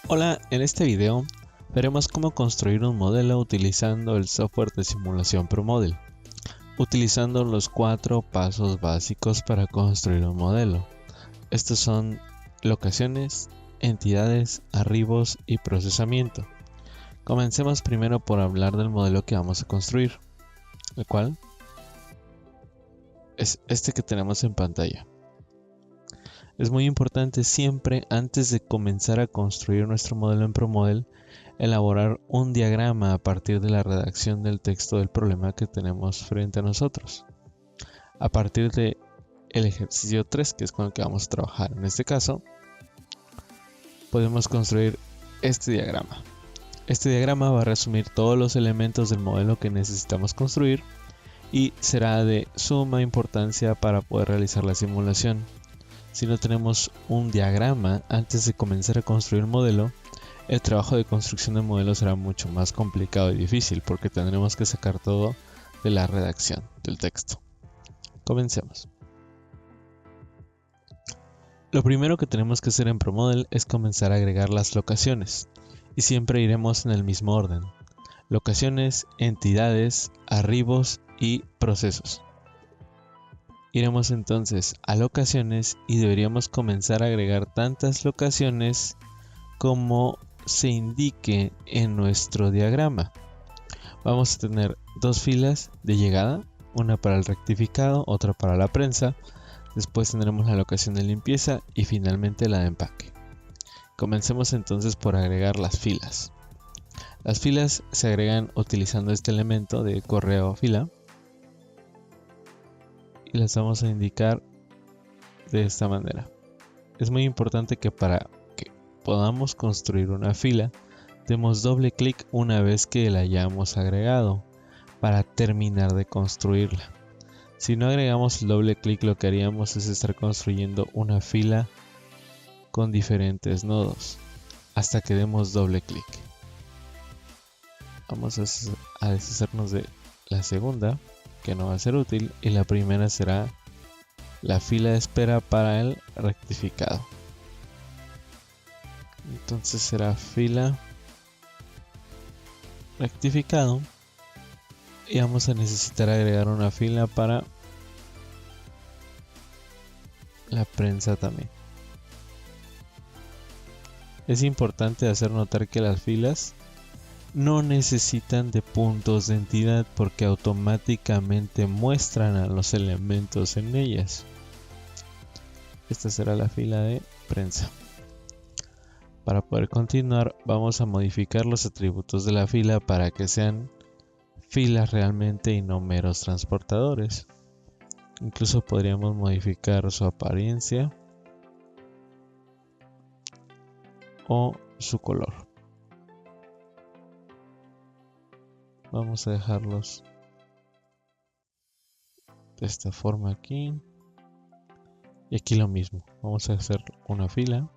Hola, en este video veremos cómo construir un modelo utilizando el software de simulación ProModel, utilizando los 4 pasos básicos para construir un modelo. Estos son locaciones, entidades, arribos y procesamiento. Comencemos primero por hablar del modelo que vamos a construir, el cual es este que tenemos en pantalla. Es muy importante siempre, antes de comenzar a construir nuestro modelo en ProModel, elaborar un diagrama a partir de la redacción del texto del problema que tenemos frente a nosotros. A partir del ejercicio 3, que es con el que vamos a trabajar en este caso, podemos construir este diagrama. Este diagrama va a resumir todos los elementos del modelo que necesitamos construir y será de suma importancia para poder realizar la simulación. Si no tenemos un diagrama antes de comenzar a construir el modelo, el trabajo de construcción del modelo será mucho más complicado y difícil porque tendremos que sacar todo de la redacción del texto. Comencemos. Lo primero que tenemos que hacer en ProModel es comenzar a agregar las locaciones, y siempre iremos en el mismo orden: locaciones, entidades, arribos y procesos. Iremos entonces a locaciones y deberíamos comenzar a agregar tantas locaciones como se indique en nuestro diagrama. Vamos a tener dos filas de llegada, una para el rectificado, otra para la prensa. Después tendremos la locación de limpieza y finalmente la de empaque. Comencemos entonces por agregar las filas. Las filas se agregan utilizando este elemento de correo fila y las vamos a indicar de esta manera. Es muy importante que para que podamos construir una fila demos doble clic una vez que la hayamos agregado para terminar de construirla. Si no agregamos el doble clic, lo que haríamos es estar construyendo una fila con diferentes nodos hasta que demos doble clic. Vamos a deshacernos de la segunda, que no va a ser útil, y la primera será la fila de espera para el rectificado. Entonces será fila rectificado y vamos a necesitar agregar una fila para la prensa también. Es importante hacer notar que las filas no necesitan de puntos de entidad porque automáticamente muestran a los elementos en ellas. Esta será la fila de prensa. Para poder continuar, vamos a modificar los atributos de la fila para que sean filas realmente y no meros transportadores. Incluso podríamos modificar su apariencia o su color. Vamos a dejarlos de esta forma aquí. Y aquí lo mismo. Vamos a hacer una fila.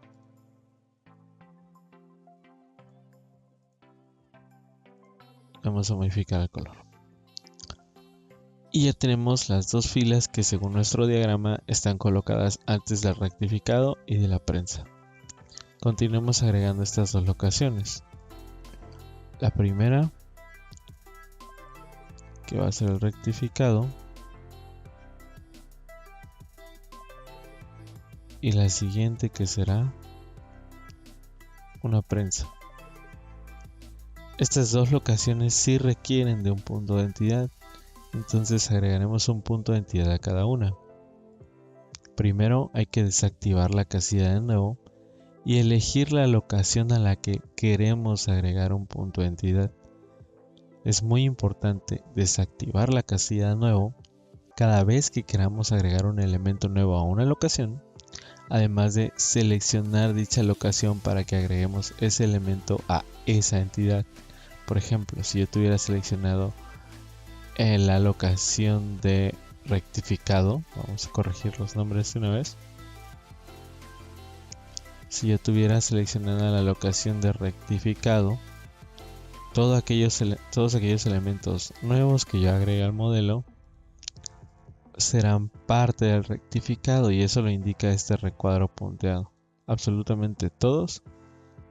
Vamos a modificar el color. Y ya tenemos las dos filas que según nuestro diagrama están colocadas antes del rectificado y de la prensa. Continuemos agregando estas dos locaciones. La primera, que va a ser el rectificado, y la siguiente, que será una prensa. Estas dos locaciones sí requieren de un punto de entidad, entonces agregaremos un punto de entidad a cada una. Primero hay que desactivar la casilla de nuevo y elegir la locación a la que queremos agregar un punto de entidad. Es muy importante desactivar la casilla de nuevo cada vez que queramos agregar un elemento nuevo a una locación, además de seleccionar dicha locación para que agreguemos ese elemento a esa entidad. Por ejemplo, si yo tuviera seleccionado la locación de rectificado, vamos a corregir los nombres de una vez. Si yo tuviera seleccionada la locación de rectificado, todos aquellos elementos nuevos que yo agregue al modelo serán parte del rectificado y eso lo indica este recuadro punteado. Absolutamente todos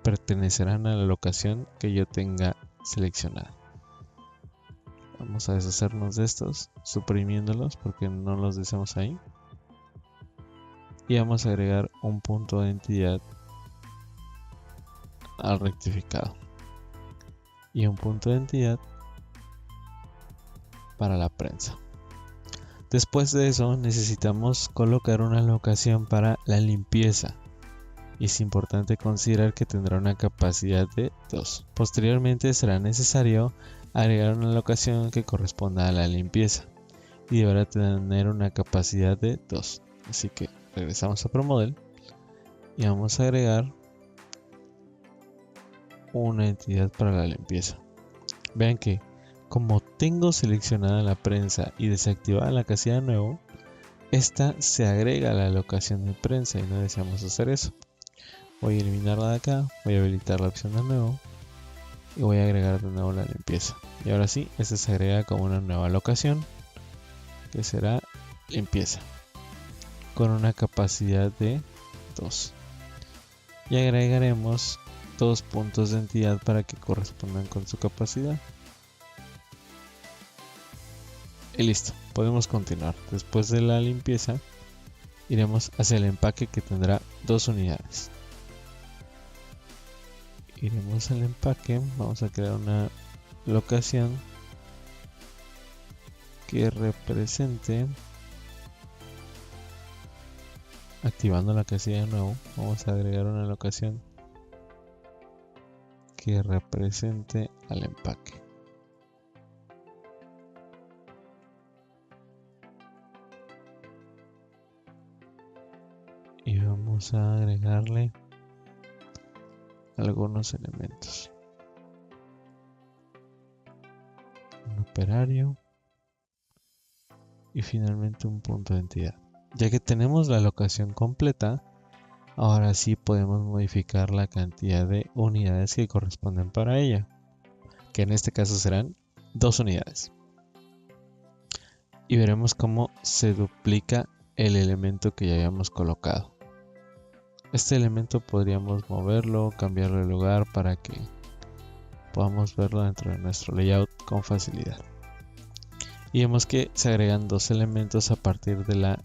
pertenecerán a la locación que yo tenga seleccionada. Vamos a deshacernos de estos, suprimiéndolos porque no los deseamos ahí. Y vamos a agregar un punto de entidad al rectificado. Y un punto de entidad para la prensa. Después de eso necesitamos colocar una locación para la limpieza. Y es importante considerar que tendrá una capacidad de 2. Posteriormente será necesario agregar una locación que corresponda a la limpieza. Y deberá tener una capacidad de 2. Así que regresamos a ProModel. Y vamos a agregar una entidad para la limpieza. Vean que como tengo seleccionada la prensa y desactivada la casilla de nuevo, esta se agrega a la locación de prensa y no deseamos hacer eso. Voy a eliminarla de acá, voy a habilitar la opción de nuevo y voy a agregar de nuevo la limpieza. Y ahora sí, esta se agrega como una nueva locación que será limpieza con una capacidad de 2. Y agregaremos 2 puntos de entidad para que correspondan con su capacidad. Y listo, podemos continuar. Después de la limpieza, iremos hacia el empaque que tendrá 2 unidades. Iremos al empaque, vamos a crear una locación que represente, activando la casilla de nuevo, vamos a agregar una locación que represente al empaque. Y vamos a agregarle algunos elementos. Un operario y finalmente un punto de entidad. Ya que tenemos la locación completa, ahora sí podemos modificar la cantidad de unidades que corresponden para ella, que en este caso serán 2 unidades. Y veremos cómo se duplica el elemento que ya habíamos colocado. Este elemento podríamos moverlo, cambiarlo de lugar para que podamos verlo dentro de nuestro layout con facilidad. Y vemos que se agregan 2 elementos a partir de la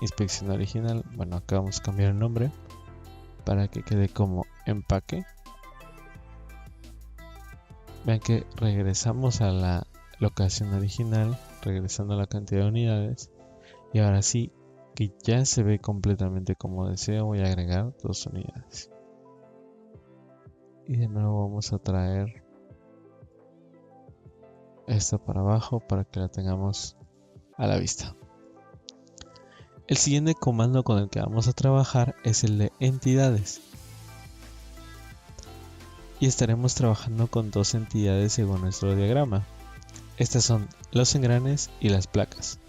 inspección original. Bueno, acá vamos a cambiar el nombre para que quede como empaque. Vean que regresamos a la locación original, regresando a la cantidad de unidades. Y ahora sí, que ya se ve completamente como deseo, voy a agregar 2 unidades. Y de nuevo vamos a traer esta para abajo para que la tengamos a la vista. El siguiente comando con el que vamos a trabajar es el de entidades. Y estaremos trabajando con 2 entidades según nuestro diagrama. Estas son los engranes y las placas.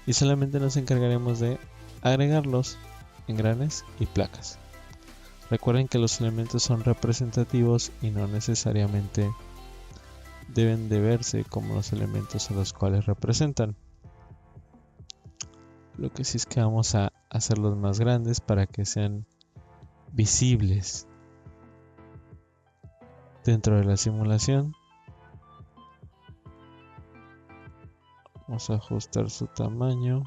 Y solamente nos encargaremos de agregar los engranes y placas. Recuerden que los elementos son representativos y no necesariamente deben de verse como los elementos a los cuales representan. Lo que sí es que vamos a hacerlos más grandes para que sean visibles dentro de la simulación. Vamos a ajustar su tamaño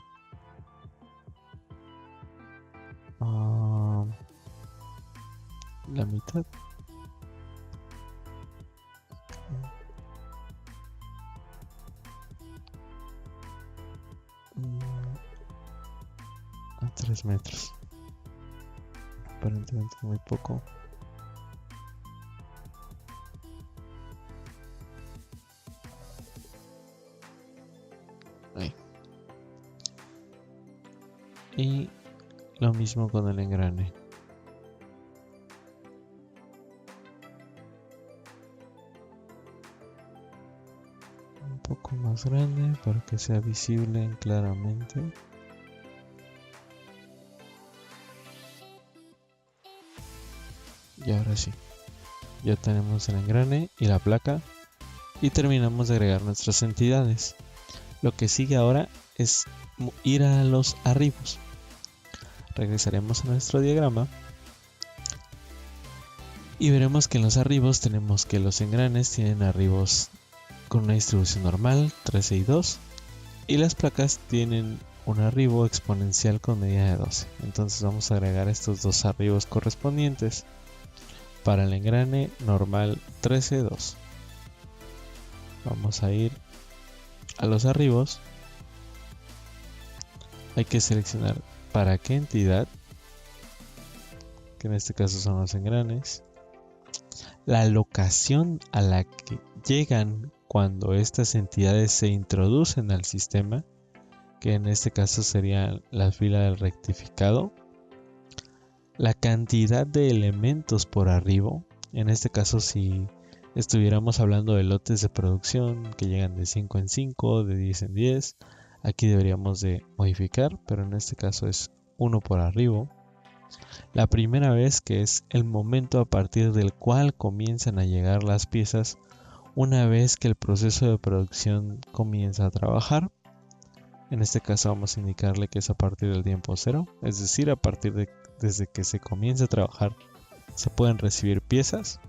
a la mitad. A 3 metros. Aparentemente muy poco. Ahí. Y lo mismo con el engrane. Un poco más grande para que sea visible claramente. Y ahora sí, ya tenemos el engrane y la placa y terminamos de agregar nuestras entidades. Lo que sigue ahora es ir a los arribos. Regresaremos a nuestro diagrama Y veremos que en los arribos tenemos que los engranes tienen arribos con una distribución normal, 13 y 2. Y las placas tienen un arribo exponencial con medida de 12. Entonces vamos a agregar estos dos arribos correspondientes para el engrane normal 13, 2. Vamos a ir a los arribos. Hay que seleccionar para qué entidad, que en este caso son los engranes, la locación a la que llegan cuando estas entidades se introducen al sistema, que en este caso sería la fila del rectificado, la cantidad de elementos por arribo, en este caso si estuviéramos hablando de lotes de producción que llegan de 5 en 5, de 10 en 10, aquí deberíamos de modificar, pero en este caso es 1 por arribo. La primera vez, que es el momento a partir del cual comienzan a llegar las piezas una vez que el proceso de producción comienza a trabajar. En este caso vamos a indicarle que es a partir del tiempo 0, es decir, a partir de desde que se comienza a trabajar se pueden recibir piezas.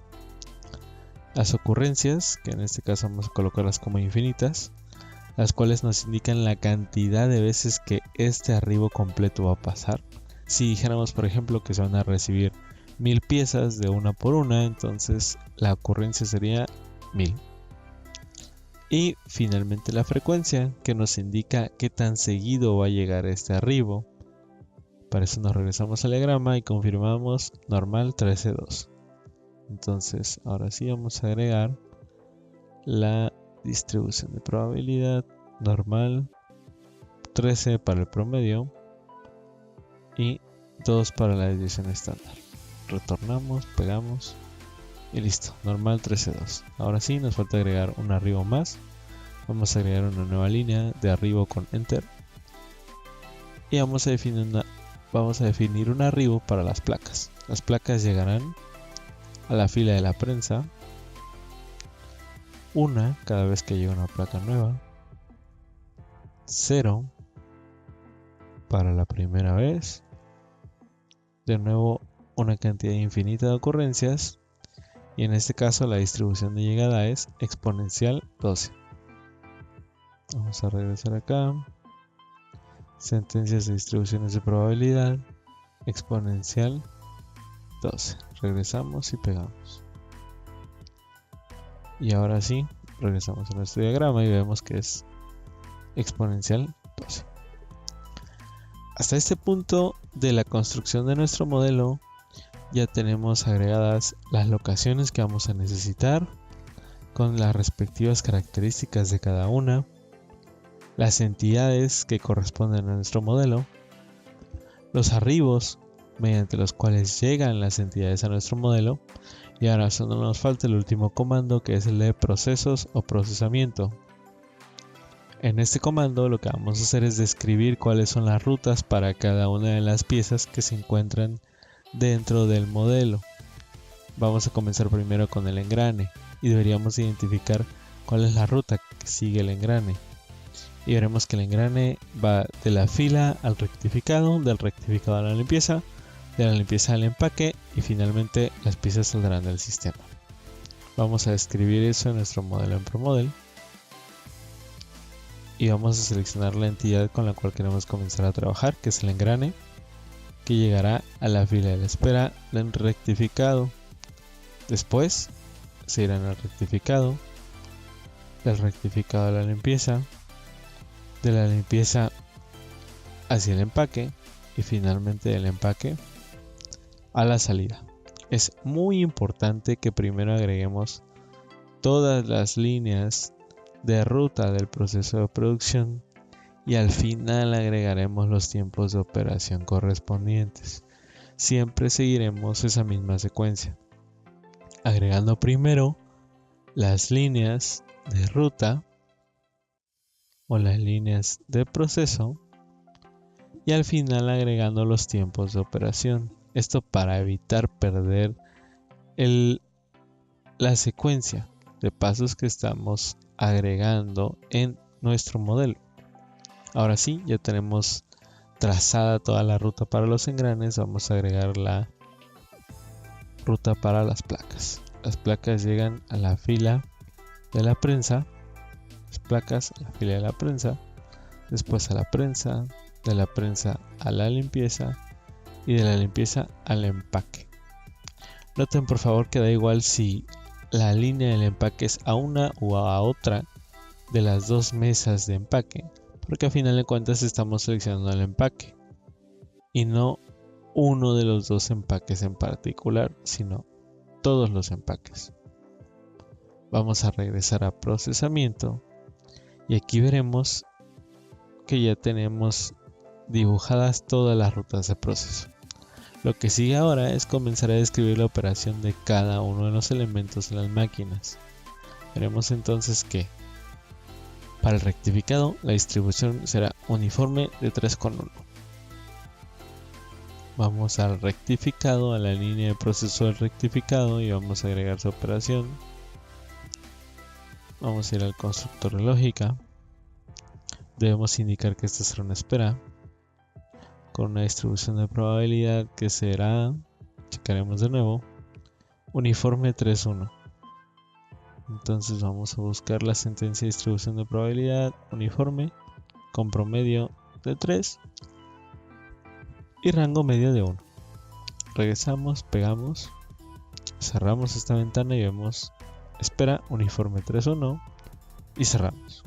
Las ocurrencias, que en este caso vamos a colocarlas como infinitas, las cuales nos indican la cantidad de veces que este arribo completo va a pasar. Si dijéramos, por ejemplo, que se van a recibir 1000 piezas de una por una, entonces la ocurrencia sería 1000. Y finalmente la frecuencia, que nos indica qué tan seguido va a llegar este arribo. Para eso nos regresamos al diagrama y confirmamos normal 13, 2. Entonces ahora sí vamos a agregar la distribución de probabilidad normal 13 para el promedio y 2 para la desviación estándar. Retornamos, pegamos y listo, normal 13, 2. Ahora sí nos falta agregar un arribo más. Vamos a agregar una nueva línea de arribo con enter y vamos a definir un arribo para las placas. Las placas llegarán a la fila de la prensa, una cada vez que llega una placa nueva, 0 para la primera vez, de nuevo una cantidad infinita de ocurrencias, y en este caso la distribución de llegada es exponencial 12. Vamos a regresar acá, sentencias de distribuciones de probabilidad, exponencial 12. Regresamos y pegamos. Y ahora sí, regresamos a nuestro diagrama y vemos que es exponencial 12. Hasta este punto de la construcción de nuestro modelo ya tenemos agregadas las locaciones que vamos a necesitar con las respectivas características de cada una, las entidades que corresponden a nuestro modelo, los arribos mediante los cuales llegan las entidades a nuestro modelo, y ahora solo nos falta el último comando, que es el de procesos o procesamiento. En este comando lo que vamos a hacer es describir cuáles son las rutas para cada una de las piezas que se encuentran dentro del modelo. Vamos a comenzar primero con el engrane y deberíamos identificar cuál es la ruta que sigue el engrane. Y veremos que el engrane va de la fila al rectificado, del rectificado a la limpieza, de la limpieza al empaque y finalmente las piezas saldrán del sistema. Vamos a describir eso en nuestro modelo en ProModel y vamos a seleccionar la entidad con la cual queremos comenzar a trabajar, que es el engrane, que llegará a la fila de la espera del rectificado. Después se irán al rectificado, del rectificado a la limpieza, de la limpieza hacia el empaque y finalmente del empaque a la salida. Es muy importante que primero agreguemos todas las líneas de ruta del proceso de producción y al final agregaremos los tiempos de operación correspondientes. Siempre seguiremos esa misma secuencia, agregando primero las líneas de ruta o las líneas de proceso y al final agregando los tiempos de operación. Esto para evitar perder la secuencia de pasos que estamos agregando en nuestro modelo. Ahora sí, ya tenemos trazada toda la ruta para los engranes. Vamos a agregar la ruta para las placas. Las placas llegan a la fila de la prensa, las placas a la fila de la prensa, después a la prensa, de la prensa a la limpieza y de la limpieza al empaque. Noten por favor que da igual si la línea del empaque es a una o a otra de las dos mesas de empaque, porque a final de cuentas estamos seleccionando el empaque y no uno de los dos empaques en particular, sino todos los empaques. Vamos a regresar a procesamiento y aquí veremos que ya tenemos dibujadas todas las rutas de proceso. Lo que sigue ahora es comenzar a describir la operación de cada uno de los elementos de las máquinas. Veremos entonces que para el rectificado la distribución será uniforme de 3,1. Vamos al rectificado, a la línea de proceso del rectificado y vamos a agregar su operación. Vamos a ir al constructor de lógica. Debemos indicar que esta será una espera con una distribución de probabilidad que será, checaremos de nuevo, uniforme 3,1. Entonces vamos a buscar la sentencia de distribución de probabilidad uniforme con promedio de 3 y rango medio de 1. Regresamos, pegamos, cerramos esta ventana y vemos espera uniforme 3,1 y cerramos.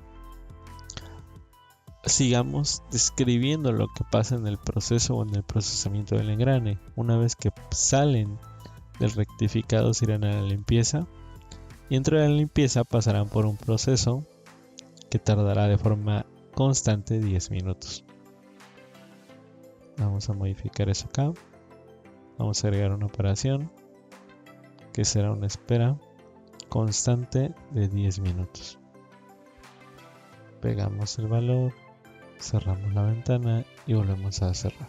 Sigamos describiendo lo que pasa en el proceso o en el procesamiento del engrane. Una vez que salen del rectificado se irán a la limpieza y dentro de la limpieza pasarán por un proceso que tardará de forma constante 10 minutos. Vamos a modificar eso acá. Vamos a agregar una operación que será una espera constante de 10 minutos. Pegamos el valor, cerramos la ventana y volvemos a cerrar.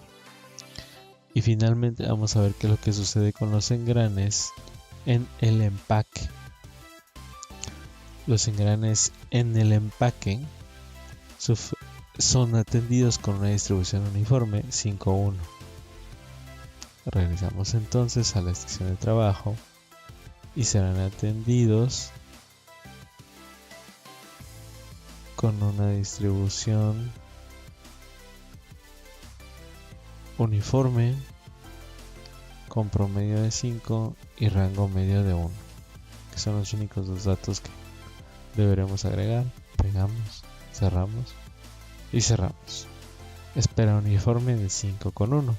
Y finalmente vamos a ver qué es lo que sucede con los engranes en el empaque. Los engranes en el empaque son atendidos con una distribución uniforme 5,1. Regresamos entonces a la estación de trabajo y serán atendidos con una distribución uniforme con promedio de 5 y rango medio de 1, que son los únicos dos datos que deberemos agregar. Pegamos, cerramos y cerramos. Espera uniforme de 5,1.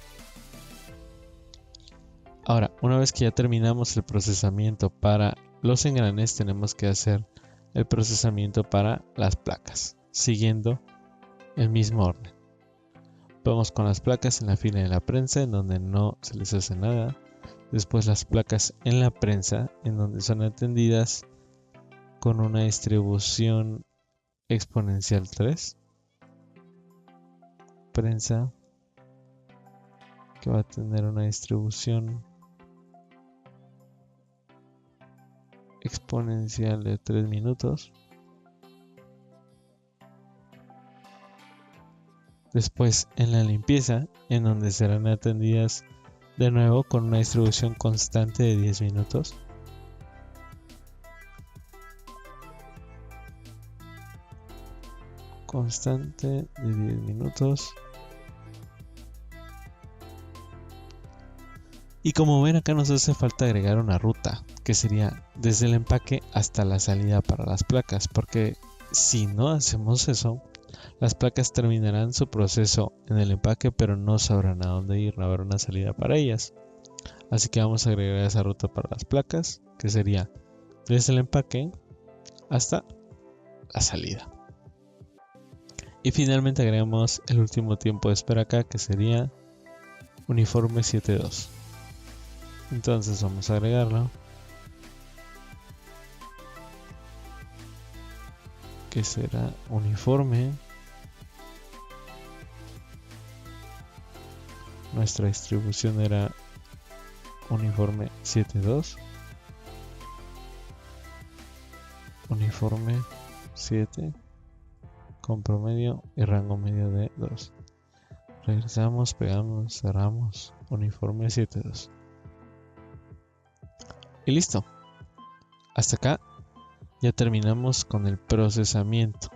Ahora, una vez que ya terminamos el procesamiento para los engranes, tenemos que hacer el procesamiento para las placas, siguiendo el mismo orden. Vamos con las placas en la fila de la prensa, en donde no se les hace nada. Después las placas en la prensa, en donde son atendidas con una distribución exponencial 3. Prensa que va a tener una distribución exponencial de 3 minutos. Después en la limpieza, en donde serán atendidas de nuevo con una distribución constante de 10 minutos. Constante de 10 minutos. Y como ven, acá nos hace falta agregar una ruta, que sería desde el empaque hasta la salida para las placas, porque si no hacemos eso, las placas terminarán su proceso en el empaque, pero no sabrán a dónde ir, no habrá una salida para ellas. Así que vamos a agregar esa ruta para las placas, que sería desde el empaque hasta la salida. Y finalmente agregamos el último tiempo de espera acá, que sería uniforme 7,2. Entonces vamos a agregarlo, que será uniforme. Nuestra distribución era uniforme 7,2. Uniforme 7 con promedio y rango medio de 2. Regresamos, pegamos, cerramos. Uniforme 7,2. Y listo. Hasta acá ya terminamos con el procesamiento.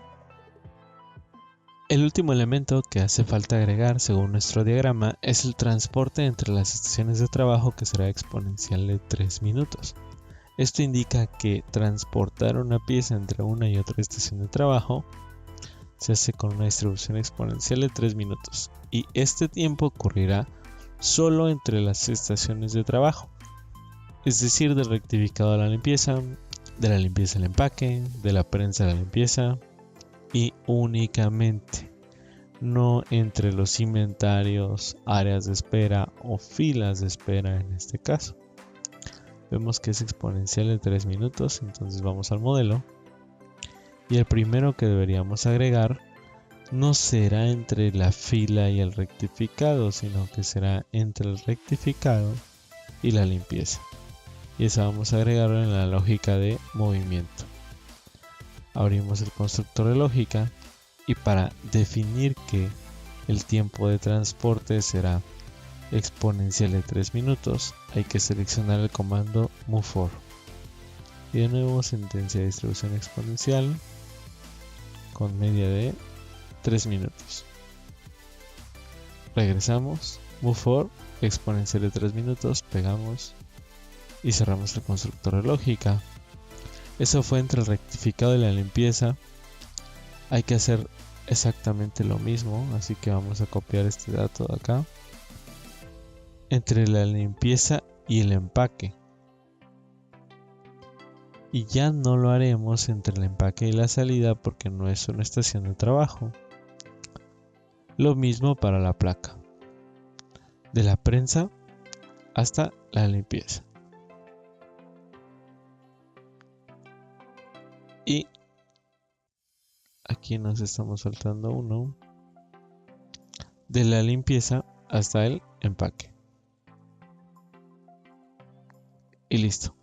El último elemento que hace falta agregar según nuestro diagrama es el transporte entre las estaciones de trabajo, que será exponencial de 3 minutos. Esto indica que transportar una pieza entre una y otra estación de trabajo se hace con una distribución exponencial de 3 minutos, y este tiempo ocurrirá solo entre las estaciones de trabajo, es decir, del rectificado a la limpieza, de la limpieza al empaque, de la prensa a la limpieza, y únicamente, no entre los inventarios, áreas de espera o filas de espera en este caso. Vemos que es exponencial de 3 minutos, entonces vamos al modelo. Y el primero que deberíamos agregar no será entre la fila y el rectificado, sino que será entre el rectificado y la limpieza. Y eso vamos a agregarlo en la lógica de movimiento. Abrimos el constructor de lógica y para definir que el tiempo de transporte será exponencial de 3 minutos, hay que seleccionar el comando moveFor. Y de nuevo sentencia de distribución exponencial con media de 3 minutos. Regresamos, moveFor, exponencial de 3 minutos, pegamos y cerramos el constructor de lógica. Eso fue entre el rectificado y la limpieza. Hay que hacer exactamente lo mismo, así que vamos a copiar este dato de acá. Entre la limpieza y el empaque. Y ya no lo haremos entre el empaque y la salida porque no es una estación de trabajo. Lo mismo para la placa. De la prensa hasta la limpieza. Y aquí nos estamos saltando uno. De la limpieza hasta el empaque. Y listo.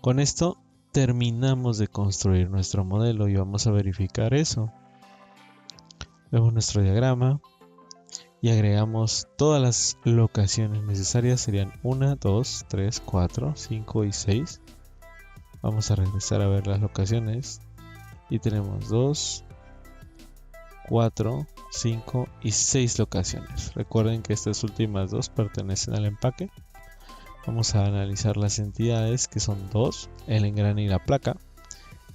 Con esto terminamos de construir nuestro modelo y vamos a verificar eso. Vemos nuestro diagrama y agregamos todas las locaciones necesarias. Serían 1, 2, 3, 4, 5 y 6. Vamos a regresar a ver las locaciones. Y tenemos 2, 4, 5 y 6 locaciones. Recuerden que estas últimas dos pertenecen al empaque. Vamos a analizar las entidades, que son 2, el engrane y la placa.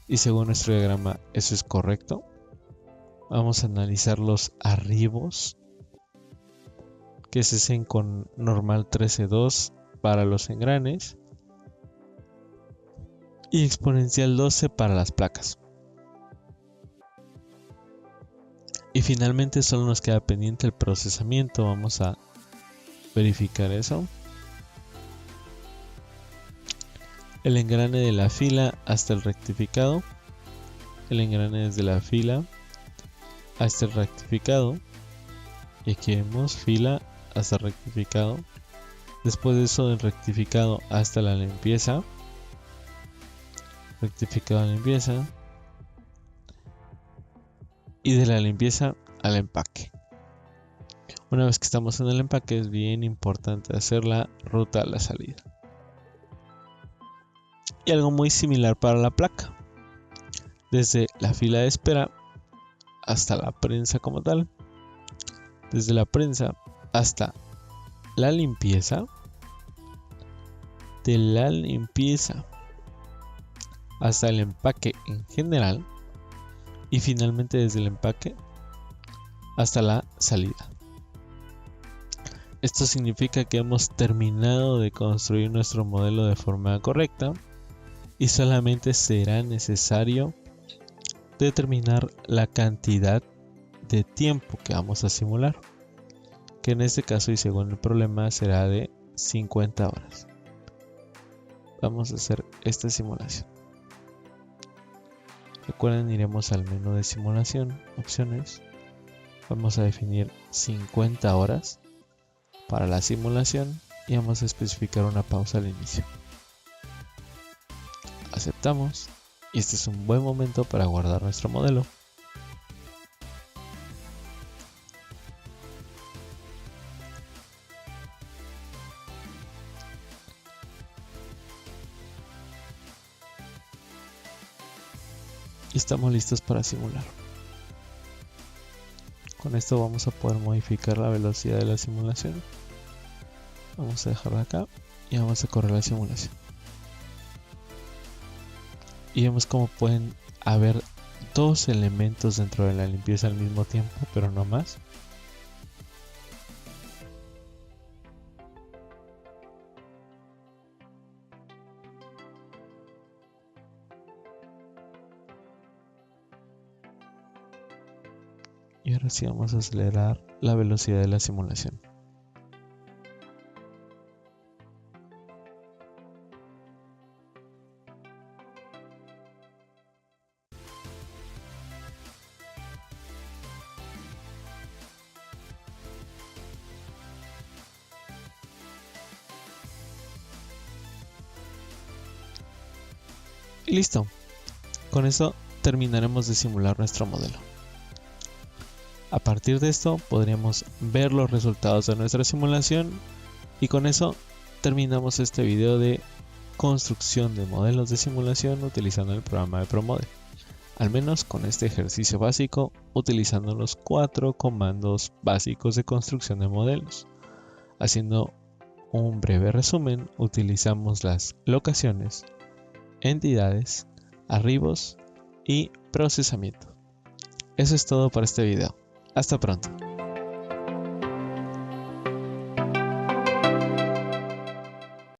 Y según nuestro diagrama eso es correcto. Vamos a analizar los arribos, que se hacen con normal 13.2 para los engranes y exponencial 12 para las placas. Y finalmente solo nos queda pendiente el procesamiento. Vamos a verificar eso. El engrane de la fila hasta el rectificado. El engrane desde la fila hasta el rectificado. Y aquí vemos fila hasta rectificado. Después de eso, del rectificado hasta la limpieza. Rectificado a la limpieza. Y de la limpieza al empaque. Una vez que estamos en el empaque, es bien importante hacer la ruta a la salida. Y algo muy similar para la placa. Desde la fila de espera hasta la prensa como tal. Desde la prensa hasta la limpieza. De la limpieza hasta el empaque en general. Y finalmente desde el empaque hasta la salida. Esto significa que hemos terminado de construir nuestro modelo de forma correcta y solamente será necesario determinar la cantidad de tiempo que vamos a simular, que en este caso y según el problema será de 50 horas. Vamos a hacer esta simulación. Recuerden, iremos al menú de simulación, opciones. Vamos a definir 50 horas para la simulación y vamos a especificar una pausa al inicio. Aceptamos y este es un buen momento para guardar nuestro modelo. y estamos listos para simular. Con esto vamos a poder modificar la velocidad de la simulación. Vamos a dejarla acá y vamos a correr la simulación. Y vemos cómo pueden haber dos elementos dentro de la limpieza al mismo tiempo, pero no más. Y ahora sí vamos a acelerar la velocidad de la simulación. Y listo. Con eso terminaremos de simular nuestro modelo. A partir de esto podríamos ver los resultados de nuestra simulación y con eso terminamos este video de construcción de modelos de simulación utilizando el programa de ProModel. Al menos con este ejercicio básico utilizando los 4 comandos básicos de construcción de modelos. Haciendo un breve resumen, utilizamos las locaciones, entidades, arribos y procesamiento. Eso es todo para este video. Hasta pronto.